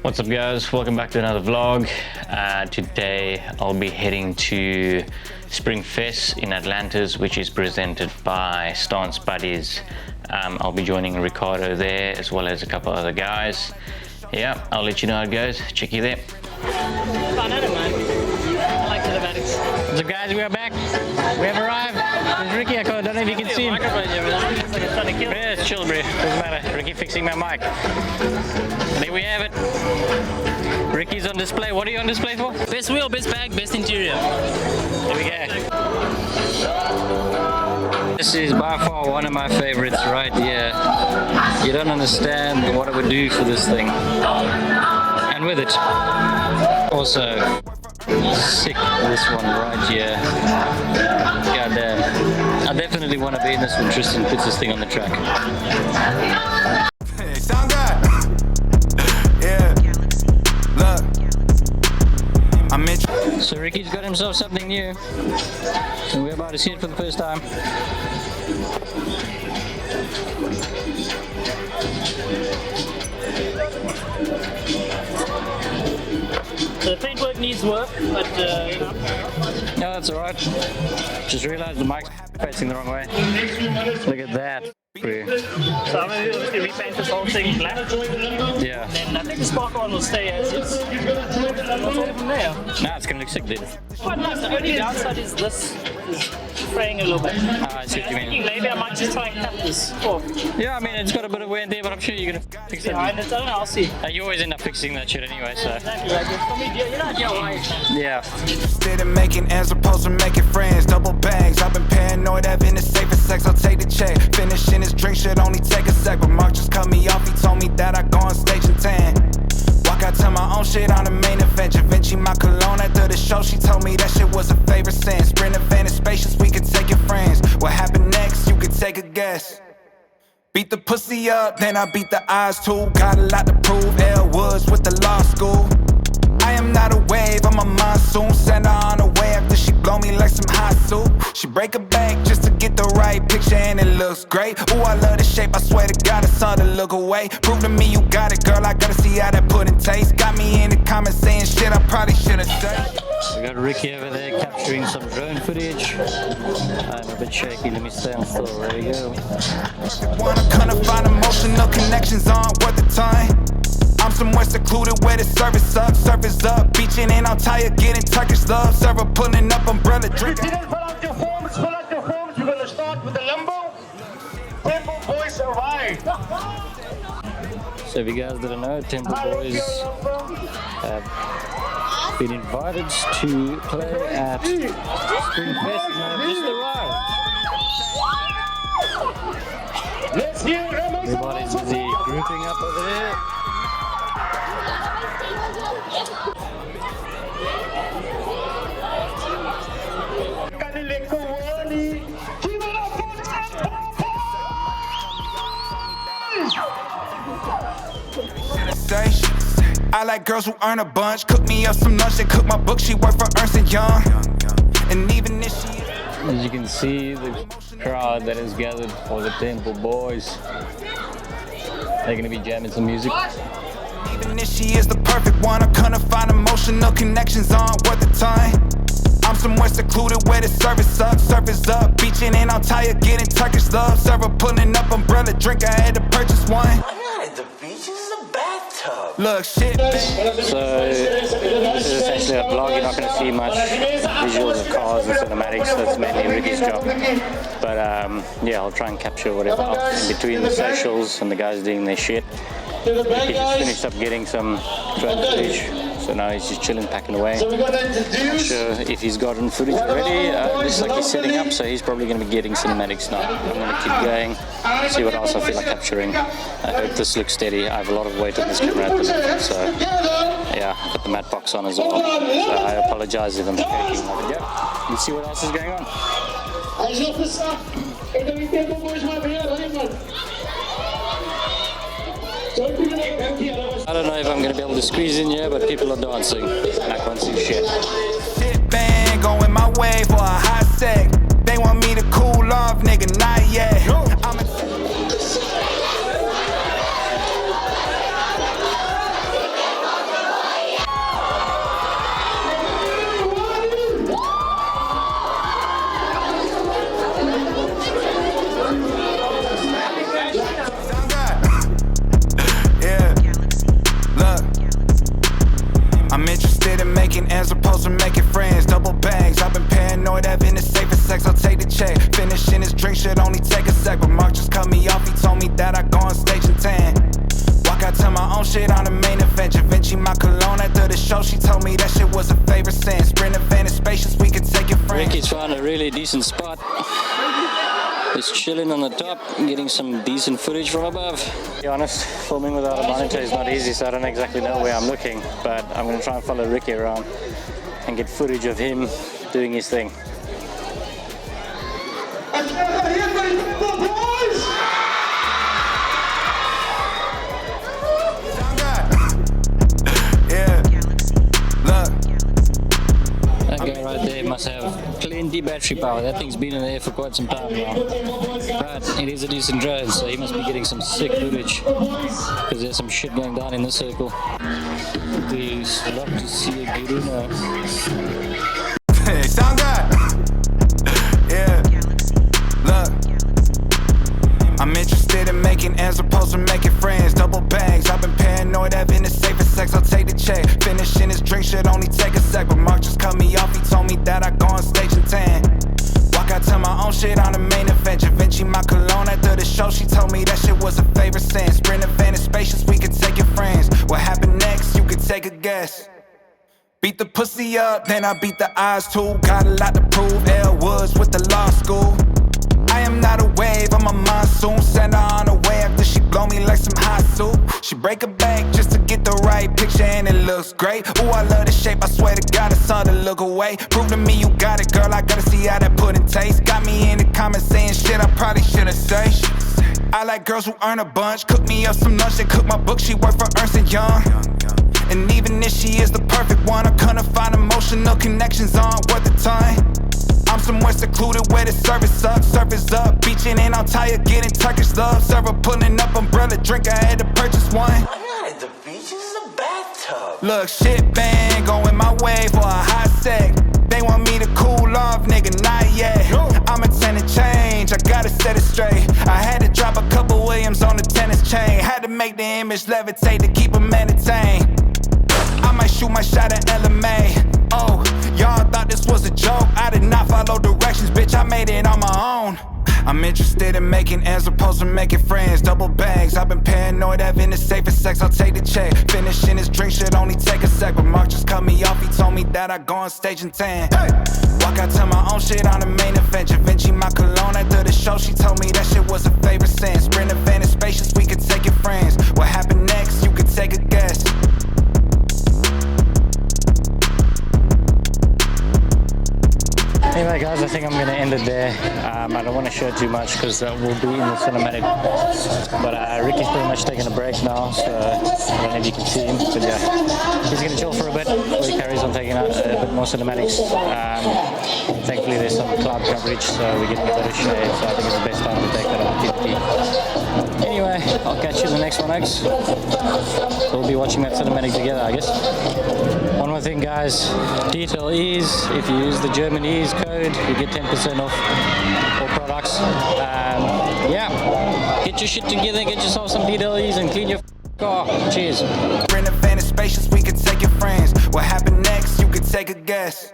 What's up guys, welcome back to another vlog. Today I'll be heading to Spring Fest in Atlantis, which is presented by Stance Buddies. I'll be joining Ricardo there as well as a couple other guys. Yeah, I'll let you know how it goes. Check you there. Fun, isn't it, man? I like cinematics. What's up guys, we are back. We have arrived. There's Ricky, I don't know if you can see him. Yeah, it's chill, bro. Doesn't matter. Ricky fixing my mic. There we have it. Ricky's on display. What are you on display for? Best wheel, best bag, best interior. There we go. This is by far one of my favorites right here. You don't understand what I would do for this thing. And with it. Also, sick this one right here. God damn. I definitely want to be in this when Tristan puts this thing on the track. Hey, sound good. Yeah. Look. I'm in. So Ricky's got himself something new. And we're about to see it for the first time. The paintwork needs work, but you know. No, that's alright. Just realized the mic's facing the wrong way. Look at that. So I'm going to repaint this whole thing black. Yeah. And I think the spark one will stay as is. What's all from there? Nah, it's gonna look sick, dude. Quite nice. The only downside is this is fraying a little bit. I see what you mean. Maybe I might just try and cut this off. Yeah, I mean, it's got a bit of wear and tear, but I'm sure you're gonna fix it. Behind it, I don't know, I'll see. You always end up fixing that shit anyway, so. Exactly, like for me, you know, DIY. Yeah. Instead of making ends opposed to making friends, double bags. I've been paranoid, having the safest sex. I'll take the check. Finishing his drink should only take a sec, but Mark just cut me off. He told me that I go on stage in 10. Walk out to my own shit on the main event. Da Vinci my cologne after the show. She told me that shit was a favorite sin. Sprint event is spacious, we could take your friends. What happened next? You could take a guess. Beat the pussy up, then I beat the eyes too. Got a lot to prove. L Woods with the law school. I am not a wave, I'm a monsoon. Send her on the way after she blow me like some hot soup. She break a bank just to get the right picture and it looks great. Ooh, I love the shape, I swear to God it's hard to look away. Prove to me you got it, girl, I gotta see how that pudding tastes. Got me in the comments saying shit I probably should've said. We got Ricky over there capturing some drone footage. I'm a bit shaky, let me stand still, there we go. Wanna kinda find emotional connections on worth the time. I'm somewhere secluded where the surface up, beaching and I'm tired getting Turkish love. Server pulling up umbrella drinking. You didn't fill out your forms, We're gonna start with the limbo. Temple Boys arrived. So if you guys didn't know, Temple Boys have been invited to play at Spring Fest and they've just arrived. Let's hear Everybody's busy grouping up over there. I like girls who earn a bunch. Cook me up some lunch and cook my book. She work for Ernst & Young. And even if she... As you can see, the crowd that has gathered for the Temple Boys. They're going to be jamming some music. Even if she is the perfect one, I'm gonna find emotional connections on worth the time. I'm somewhere secluded where the surface up, beaching and I'm tired getting Turkish love. Server pulling up umbrella drink, I had to purchase one. I'm not at the beach, this is a bathtub. Look, shit, man. So, this is essentially a vlog. You're not going to see much visuals of cars and cinematics. That's mainly Ricky's job. But yeah, I'll try and capture whatever up in between the socials and the guys doing their shit. He just finished up getting some drone footage, so now he's just chilling, packing away. I'm not sure if he's gotten footage already. Looks like he's setting up, so he's probably going to be getting cinematics now. I'm going to keep going, see what else I feel like capturing. I hope this looks steady. I have a lot of weight on this camera at the moment, so yeah, I've got the matte box on as well. So I apologize if I'm shaking. But yeah, let's see what else is going on. I don't know if I'm going to be able to squeeze in here, but people are dancing and I can't see shit. Shit bang, going my way for a hot sec. They want me to cool off, nigga, not yet. drink should only take a sec, but Mark just cut me off. He told me that I go on stage in 10. Walk out to my own shit on the main event. Da Vinci my cologne after the show. She told me that shit was a favorite sin. Sprint event is spacious, we could take it friends. Ricky's found a really decent spot. He's chilling on the top, getting some decent footage from above. To be honest, filming without a monitor is not easy, so I don't exactly know where I'm looking, but I'm going to try and follow Ricky around and get footage of him doing his thing. That guy right there must have plenty battery power. That thing's been in the air for quite some time now. But it is a decent drone, so he must be getting some sick footage, because there's some shit going down in the circle. Please, love to see a Giruna. Hey, sound good. Yeah. Look, I'm interested in making ends opposed to making friends. Double bangs, I've been paranoid, having the safest sex. I'll take the check. Finishing his drink should only take a sec, but Mark just cut me off. He told me that I go on stage in 10. Walk out to my own shit on the main event. Da Vinci my cologne after the show. She told me that shit was a favorite sin. Sprint event is spacious, we could take it friends. What happened next? You could take a guess. Beat the pussy up, then I beat the eyes too. Got a lot to prove. L Woods with the law school. I am not a wave, I'm a monsoon. Send her on her way after she blow me like some hot soup. She break a bank just to get the right picture and it looks great. Ooh, I love the shape, I swear to God, it's hard to look away. Prove to me you got it, girl, I gotta see how that pudding tastes. Got me in the comments saying shit I probably shouldn't say. I like girls who earn a bunch. Cook me up some lunch and cook my book, she work for Ernst & Young. And even if she is the perfect one, I couldn't find emotional connections on worth the time. I'm somewhere secluded where the service up, surface up. Beaching and I'm tired, getting Turkish love. Server pulling up, umbrella drink, I had to purchase one. I'm not at the beach, this is a bathtub. Look, shit bang, going my way for a hot sec. They want me to cool off, nigga, not yet. I'm a tenant change, I gotta set it straight. I had to drop a couple Williams on the tennis chain. Had to make the image levitate to keep them entertained. I might shoot my shot at LMA. Oh, y'all thought this was a joke. I did not follow directions, bitch, I made it on my own. I'm interested in making ends opposed to making friends. Double bags, I've been paranoid, having the safest sex. I'll take the check. Finishing his drink should only take a sec, but Mark just cut me off. He told me that I go on stage in 10. Hey! Walk out to my own shit on the main event. Da Vinci my cologne after the show. She told me that shit was a favorite sin. Sprint event is spacious, we could take it friends. What happened next? You could take a guess. Anyway guys, I think I'm going to end it there. I don't want to show too much because that will be in the cinematic. But Ricky's pretty much taking a break now, so I don't know if you can see him. But yeah, he's going to chill for a bit while he carries on taking out a bit more cinematics. Thankfully there's some cloud coverage, so we're getting a better shade, so I think it's the best time to take that opportunity. Anyway, I'll catch you in the next one, X. We'll be watching that cinematic together, I guess. One more thing guys, TheGermaneseCPT, if you use the GermaneseCPT code, you get 10% off all products. Yeah, get your shit together, get yourself some TheGermaneseCPT and clean your car. Cheers. We're in a van of spacious, we could take it friends. What happened next? You could take a guess.